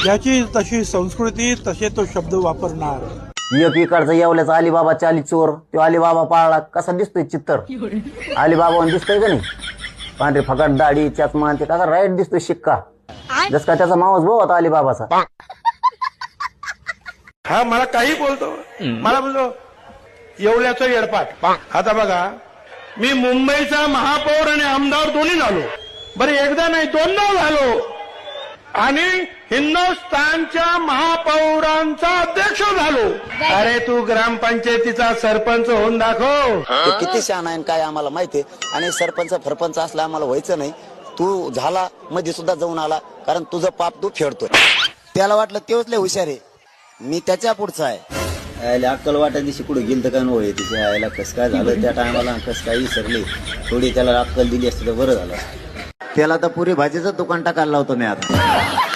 ज्याची तशी संस्कृती तसे तो शब्द वापरणार. एक इकडचा येवल्याचा अलिबाबा चाली चोर, तो अलिबाबा पाळला कसा दिसतोय चित्तर. अलिबाबा दिसतोय का नाही, पांढरी फकाट दाढी चष्मा ते कसा राईट दिसतोय शिक्का, जस का त्याचा मावस भाऊ होता अलिबाबाचा. हा मला काही बोलतो, मला बोलतो येवल्याचं येडपाट. आता बघा, मी मुंबईचा महापौर आणि आमदार दोन्ही झालो. बरं एकदा नाही दोनदा झालो आणि हिंदुस्थानच्या महापौरांचा अध्यक्ष झालो. अरे तू ग्रामपंचायतीचा सरपंच होऊन दाखव. किती शहाणा आहे काय आम्हाला माहितीये, आणि सरपंच फरपंच असला आम्हाला व्हायचं नाही. तू झाला मध्ये सुद्धा जाऊन आला, कारण तुझं पाप तू फेडतोय. त्याला वाटलं तेच लय हुशार आहे, मी त्याच्या पुढचा आहे. अक्कल वाटा दिवशी कुठे गेल तर काय नव्हे, तिच्या आईला कसं काय झालं त्या टायमाला, कसं काय विसरले. थोडी त्याला अक्कल दिली असती तर बरं झालं. त्याला तर पुरी भाजीचं दुकान टाकायला लावतो मी आता.